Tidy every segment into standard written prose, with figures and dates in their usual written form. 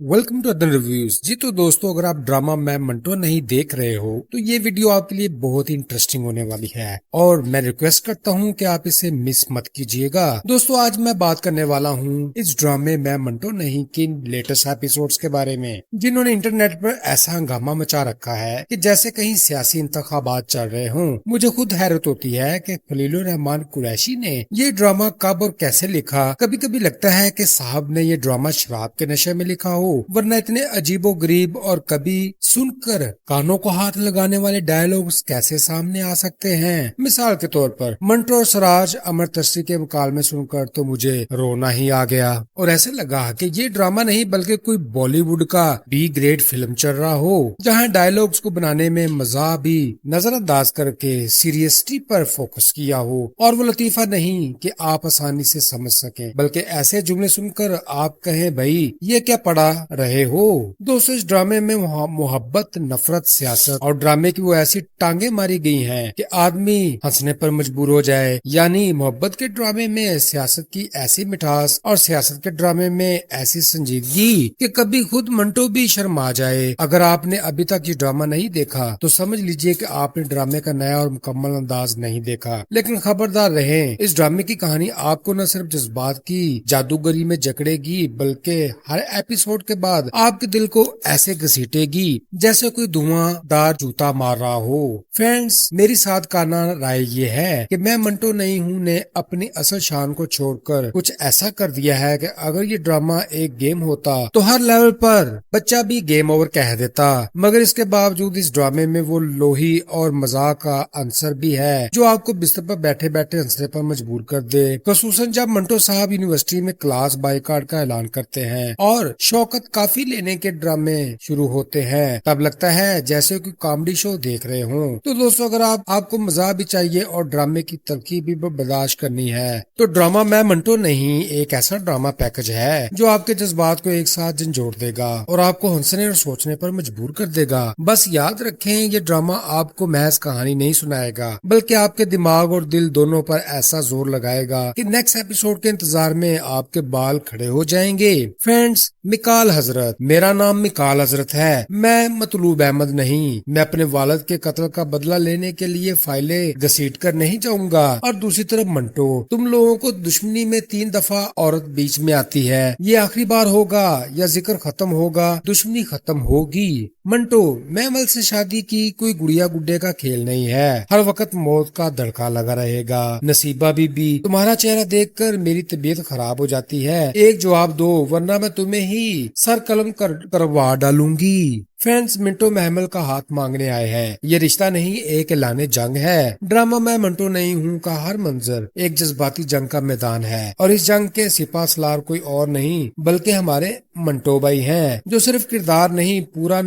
Welcome to other reviews. जी तो दोस्तों, अगर आप ड्रामा मैं मंटो नहीं देख रहे हो तो ये वीडियो आपके लिए बहुत ही इंटरेस्टिंग होने वाली है और मैं रिक्वेस्ट करता हूँ कि आप इसे मिस मत कीजिएगा। दोस्तों, आज मैं बात करने वाला हूँ इस ड्रामे मैं मंटो नहीं के लेटेस्ट एपिसोड्स के बारे में, जिन्होंने इंटरनेट पर ऐसा हंगामा मचा रखा है कि जैसे कहीं सियासी इंतखाबात चल रहे हों। मुझे खुद हैरत होती है कि खलीलुर रहमान कुरैशी ने ये ड्रामा कब और कैसे लिखा। कभी कभी लगता है कि साहब ने ये ड्रामा शराब के नशे में लिखा हो, वरना इतने अजीबो गरीब और कभी सुनकर कानों को हाथ लगाने वाले डायलॉग्स कैसे सामने आ सकते हैं। मिसाल के तौर पर मंटो और सराज अमर तस्री के मुकालमे सुनकर तो मुझे रोना ही आ गया और ऐसे लगा कि ये ड्रामा नहीं बल्कि कोई बॉलीवुड का बी ग्रेड फिल्म चल रहा हो, जहाँ डायलॉग्स को बनाने में मजा भी नजरअंदाज करके सीरियसटी पर फोकस किया हो और वो लतीफा नहीं कि आप आसानी से समझ सके, बल्कि ऐसे जुमले सुनकर आप कहें भाई ये क्या पढ़ा रहे हो। दोस्तों, इस ड्रामे में मोहब्बत, नफरत, सियासत और ड्रामे की वो ऐसी टांगे मारी गई हैं कि आदमी हंसने पर मजबूर हो जाए। यानी मोहब्बत के ड्रामे में सियासत की ऐसी मिठास और सियासत के ड्रामे में ऐसी संजीदगी कि कभी खुद मंटो भी शर्मा जाए। अगर आपने अभी तक ये ड्रामा नहीं देखा तो समझ लीजिए कि आपने ड्रामे का नया और मुकम्मल अंदाज नहीं देखा। लेकिन खबरदार रहें, इस ड्रामे की कहानी आपको न सिर्फ जज्बात की जादूगरी में जकड़ेगी बल्कि हर एपिसोड के बाद आपके दिल को ऐसे घसीटेगी जैसे कोई धुआंधार जूता मार रहा हो। फ्रेंड्स, मेरी साथ काना राय ये है कि मैं मंटो नहीं हूँ ने अपनी असल शान को छोड़कर कुछ ऐसा कर दिया है कि अगर ये ड्रामा एक गेम होता तो हर लेवल पर बच्चा भी गेम ओवर कह देता। मगर इसके बावजूद इस ड्रामे में वो लोही और मजाक का अंसर भी है जो आपको बिस्तर पर बैठे बैठे हंसने पर मजबूर कर दे। खसूसन जब मंटो साहब यूनिवर्सिटी में क्लास बाइकाट का ऐलान करते हैं और शौकत काफी लेने के ड्रामे शुरू होते हैं, तब लगता है जैसे कोई कॉमेडी शो देख रहे हों। तो दोस्तों, अगर आपको मजा भी चाहिए और ड्रामे की तलखी भी बर्दाश्त करनी है तो ड्रामा मैं मंटो नहीं एक ऐसा ड्रामा पैकेज है जो आपके जज्बात को एक साथ झंझोड़ देगा और आपको हंसने और सोचने पर मजबूर कर देगा। बस याद रखें, ये ड्रामा आपको महज कहानी नहीं सुनाएगा बल्कि आपके दिमाग और दिल दोनों पर ऐसा जोर लगाएगा कि नेक्स्ट एपिसोड के इंतजार में आपके बाल खड़े हो जाएंगे। फ्रेंड्स, मिकाल हजरत, मेरा नाम मिकाल हजरत है। मैं मतलूब अहमद नहीं। मैं अपने वालिद के कत्ल का बदला लेने के लिए फाइलें घसीट कर नहीं जाऊंगा। और दूसरी तरफ मंटो, तुम लोगों को दुश्मनी में 3 दफा औरत बीच में आती है। ये आखिरी बार होगा या जिक्र खत्म होगा, दुश्मनी खत्म होगी। मंटो, मैं अमल से शादी की कोई गुड़िया गुड्डे का खेल नहीं है। हर वक्त मौत का धड़का लगा रहेगा। नसीबा बीबी, तुम्हारा चेहरा देखकर मेरी तबीयत खराब हो जाती है। एक जवाब दो वरना मैं तुम्हें ही सर कलम करवा डालूंगी। फ्रेंड्स, मिंटो महमल का हाथ मांगने आए हैं। ये रिश्ता नहीं एक ऐलाने जंग है। ड्रामा मैं मंटो नहीं हूँ का हर मंजर एक जज्बाती जंग का मैदान है और इस जंग के सिपा सलार कोई और नहीं बल्कि हमारे मंटो भाई हैं, जो सिर्फ किरदार नहीं पूरा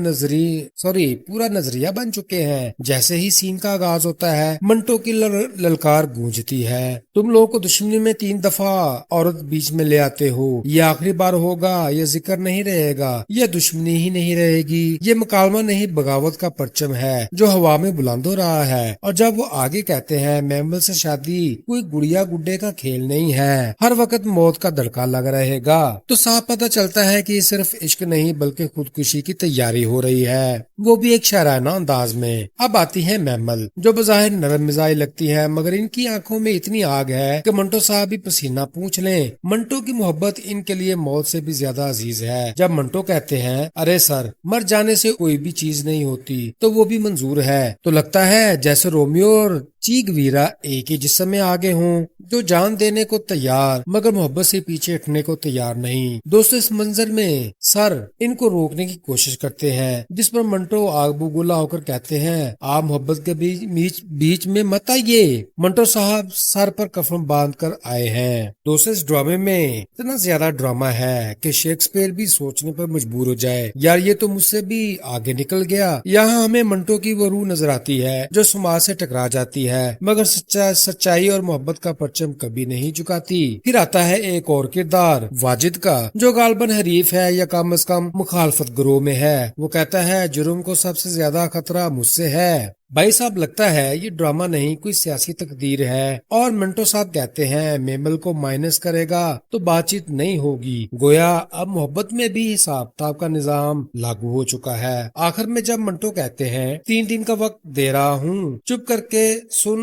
नजरिया बन चुके हैं। जैसे ही सीन का आगाज होता है मंटो की ललकार गूंजती है, तुम लोगों को दुश्मनी में 3 दफा औरत बीच में ले आते हो। ये आखिरी बार होगा, ये जिक्र नहीं रहेगा, ये दुश्मनी ही नहीं रहेगी। ये मुकालमा नहीं बगावत का परचम है जो हवा में बुलंद हो रहा है। और जब वो आगे कहते हैं महमल से शादी कोई गुड़िया गुड्डे का खेल नहीं है, हर वक्त मौत का धड़का लग रहेगा, तो साफ पता चलता है कि सिर्फ इश्क नहीं बल्कि खुदकुशी की तैयारी हो रही है, वो भी एक शायराना अंदाज में। अब आती है महमल, जो बज़ाहिर नरम मिजाज लगती है मगर इनकी आंखों में इतनी आग है कि मंटो साहब भी पसीना पूछ लें। मंटो की मोहब्बत इनके लिए मौत से भी ज्यादा अजीज है। जब मंटो कहते हैं अरे सर, मर जाने से कोई भी चीज नहीं होती तो वो भी मंजूर है, तो लगता है जैसे रोमियो और चीग वीरा एक ही जिस्म में आगे हों, जो जान देने को तैयार मगर मोहब्बत से पीछे हटने को तैयार नहीं। दोस्तों, इस मंजर में सर इनको रोकने की कोशिश करते हैं, जिस पर मंटो आग बुगुला होकर कहते हैं आप मोहब्बत के बीच में मत आइए। मंटो साहब सर पर कफन बांध कर आए हैं। दोस्तों, इस ड्रामे में इतना ज्यादा ड्रामा है कि शेक्सपियर भी सोचने पर मजबूर हो जाए, यार ये तो मुझसे भी आगे निकल गया। यहाँ हमें मंटो की वो रूह नजर आती है जो समाज से टकरा जाती है मगर सच्चाई और मोहब्बत का परचम कभी नहीं झुकाती। फिर आता है एक और किरदार वाजिद का, जो गालबन हरीफ है या कम से कम मुखालफत ग्रोह में है। वो कहता है जुर्म को सबसे ज्यादा खतरा मुझसे है। भाई साहब लगता है ये ड्रामा नहीं कोई सियासी तकदीर है। और मंटो साहब कहते हैं मेमल को माइनस करेगा तो बातचीत नहीं होगी। गोया अब मोहब्बत में भी हिसाब किताब का निजाम लागू हो चुका है। आखिर में जब मंटो कहते हैं 3 दिन का वक्त दे रहा हूँ, चुप करके सुन,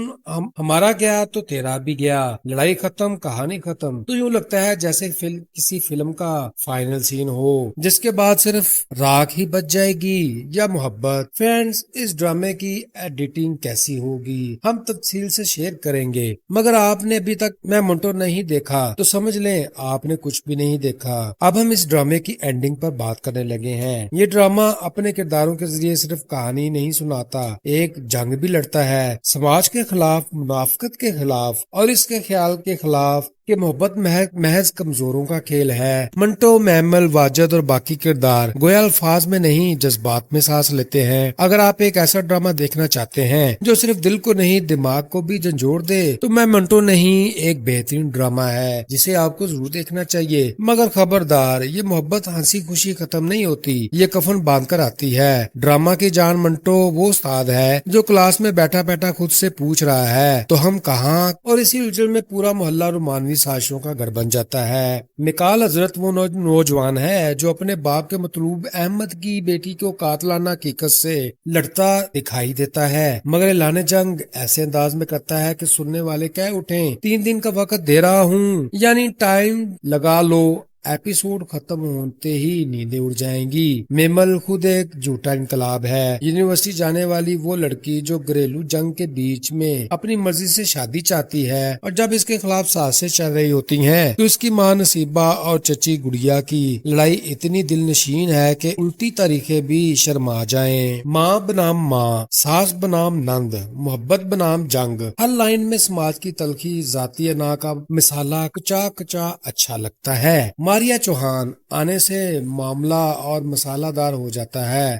हमारा गया तो तेरा भी गया, लड़ाई खत्म कहानी खत्म, तो यूँ लगता है जैसे किसी फिल्म का फाइनल सीन हो जिसके बाद सिर्फ राख ही बच जाएगी या मोहब्बत। फ्रेंड्स, इस ड्रामे की एडिटिंग कैसी होगी हम तफसील से शेयर करेंगे, मगर आपने अभी तक मैं मंटो नहीं देखा तो समझ लें आपने कुछ भी नहीं देखा। अब हम इस ड्रामे की एंडिंग पर बात करने लगे हैं। ये ड्रामा अपने किरदारों के जरिए सिर्फ कहानी नहीं सुनाता, एक जंग भी लड़ता है, समाज के खिलाफ, मुनाफिकत के खिलाफ और इसके ख्याल के खिलाफ कि मोहब्बत महज कमजोरों का खेल है। मंटो, मैमल, वाजद और बाकी किरदार गोया अल्फाज में नहीं जज्बात में सांस लेते हैं। अगर आप एक ऐसा ड्रामा देखना चाहते हैं जो सिर्फ दिल को नहीं दिमाग को भी झंझोड़ दे तो मैं मंटो नहीं एक बेहतरीन ड्रामा है जिसे आपको जरूर देखना चाहिए। मगर खबरदार, ये मोहब्बत हंसी खुशी खत्म नहीं होती, ये कफन बांध कर आती है। ड्रामा की जान मंटो वो उस्ताद है जो क्लास में बैठा बैठा खुद से पूछ रहा है तो हम कहाँ, और इसी उलझन में पूरा मोहल्ला रुमानवी साजिशों का घर बन जाता है। मिकाल हजरत वो नौजवान है जो अपने बाप के मतलूब अहमद की बेटी को कातलाना हकीकत से लड़ता दिखाई देता है, मगर ऐलान जंग ऐसे अंदाज में करता है कि सुनने वाले कह उठें 3 दिन का वक्त दे रहा हूँ, यानी टाइम लगा लो। एपिसोड खत्म होते ही नींदें उड़ जाएंगी। मेमल खुद एक झूठा इनकलाब है, यूनिवर्सिटी जाने वाली वो लड़की जो घरेलू जंग के बीच में अपनी मर्जी से शादी चाहती है, और जब इसके खिलाफ साजिशें चल रही होती हैं तो इसकी माँ नसीबा और चची गुड़िया की लड़ाई इतनी दिलनशीन है कि उल्टी तारीखें भी शर्मा जाएं। माँ बनाम माँ, सास बनाम नंद, मोहब्बत बनाम जंग, हर लाइन में समाज की तलखी, जाती अना का मिसाला कचा कचा अच्छा लगता है। मारिया चौहान आने से मामला और मसालादार हो जाता है।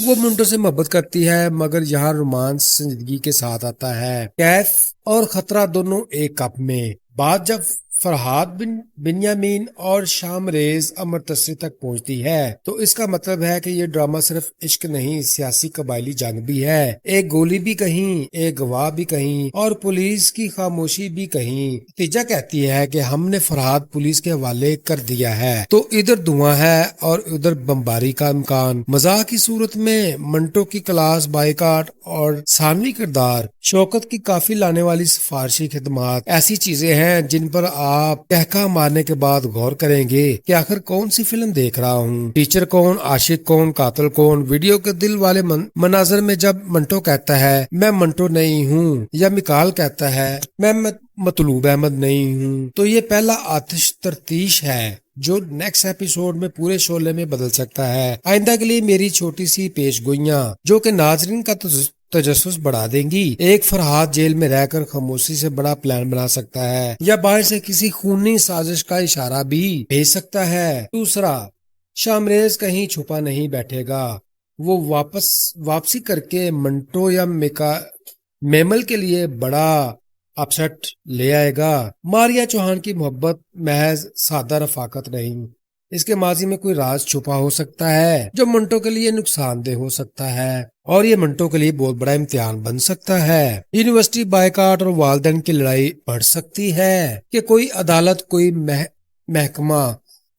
वो मिंटो से मोहब्बत करती है, मगर यहाँ रोमांस संजीदगी के साथ आता है। कैफ और खतरा दोनों एक कप में। बात जब फरहाद बिन्यामीन और शामरेज अमरतसरी तक पहुंचती है तो इसका मतलब है कि ये ड्रामा सिर्फ इश्क नहीं, सियासी कबायली जंग भी है। एक गोली भी कहीं, एक गवाह भी कहीं और पुलिस की खामोशी भी कहीं। नतीजा कहती है कि हमने फरहाद पुलिस के हवाले कर दिया है तो इधर धुआं है और उधर बमबारी का इम्कान। मजाक की सूरत में मंटो की क्लास बाइकाट और सानवी किरदार शौकत की काफी लाने वाली सिफारशी खिदमात ऐसी चीजें हैं जिन पर आप कहका मारने के बाद गौर करेंगे कि आखिर कौन सी फिल्म देख रहा हूँ। टीचर कौन, आशिक कौन, कातिल कौन। वीडियो के दिल वाले मनाजर में जब मंटो कहता है मैं मंटो नहीं हूँ, या मिकाल कहता है मैं मतलूब अहमद नहीं हूँ, तो ये पहला आतिश तरतीश है जो नेक्स्ट एपिसोड में पूरे शोले में बदल सकता है। आइंदा के लिए मेरी छोटी सी पेशगोइयां जो कि नाजरीन का तजस्सुस बढ़ा देंगी। एक फरहाद जेल में रहकर खामोशी से बड़ा प्लान बना सकता है या बाहर से किसी खूनी साजिश का इशारा भी भेज सकता है। दूसरा, शामरेज कहीं छुपा नहीं बैठेगा, वो वापसी करके मंटो या मेमल के लिए बड़ा अपसेट ले आएगा। मारिया चौहान की मोहब्बत महज सादा रफाकत नहीं, इसके माजी में कोई राज छुपा हो सकता है जो मंटो के लिए नुकसानदेह हो सकता है, और ये मंटो के लिए बहुत बड़ा इम्तिहान बन सकता है। यूनिवर्सिटी बायकाट और वालदैन की लड़ाई बढ़ सकती है कि कोई अदालत, कोई महकमा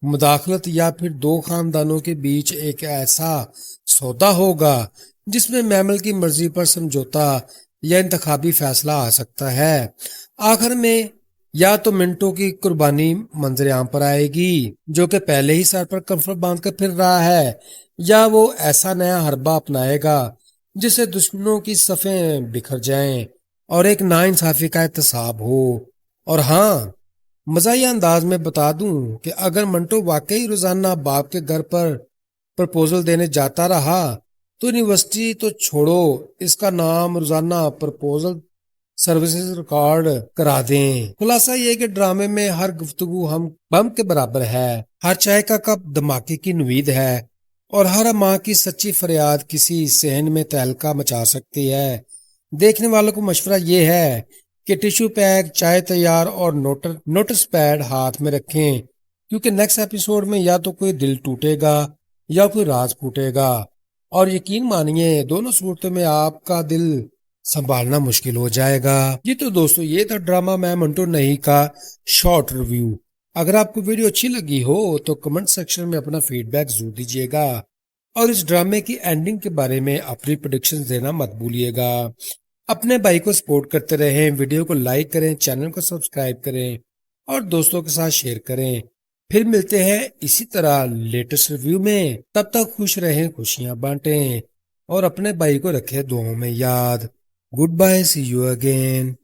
मुदाखलत या फिर दो खानदानों के बीच एक ऐसा सौदा होगा जिसमें मैमल की मर्जी पर समझौता या इंतखाबी फैसला आ सकता है। आखिर में या तो मिंटो की कुर्बानी मंजर आम पर आएगी जो कि पहले ही सर पर कंफर्ट बांध कर फिर रहा है, या वो ऐसा नया हरबा अपनाएगा जिससे दुश्मनों की सफ़ें बिखर जाएं और एक नाइंसाफी का एहतसाब हो। और हाँ, मज़ाहिया अंदाज में बता दूं कि अगर मंटो वाकई रोजाना बाप के घर पर प्रपोजल देने जाता रहा तो यूनिवर्सिटी तो छोड़ो, इसका नाम रोजाना प्रपोजल सर्विसेज रिकॉर्ड करा दें। खुलासा ये कि ड्रामे में हर गुफ्तगू हम बम के बराबर है, हर चाय का कप धमाके की उम्मीद है और हर माँ की सच्ची फरियाद किसी सहन में तहलका मचा सकती है। देखने वालों को मशवरा ये है कि टिश्यू पैक, चाय तैयार और नोटिस पैड हाथ में रखें, क्योंकि नेक्स्ट एपिसोड में या तो कोई दिल टूटेगा या कोई राज फूटेगा। और यकीन मानिए दोनों सूरतों में आपका दिल संभालना मुश्किल हो जाएगा। जी तो दोस्तों ये था ड्रामा मैं मंटो नहीं का शॉर्ट रिव्यू। अगर आपको वीडियो अच्छी लगी हो तो कमेंट सेक्शन में अपना फीडबैक जरूर दीजिएगा और इस ड्रामे की एंडिंग के बारे में अपनी प्रेडिक्शंस देना मत भूलिएगा। अपने भाई को सपोर्ट करते रहें, वीडियो को लाइक करें, चैनल को सब्सक्राइब करें और दोस्तों के साथ शेयर करें। फिर मिलते हैं इसी तरह लेटेस्ट रिव्यू में। तब तक खुश रहें, खुशियां बांटें और अपने भाई को रखें दुआओं में याद। Goodbye, see you again.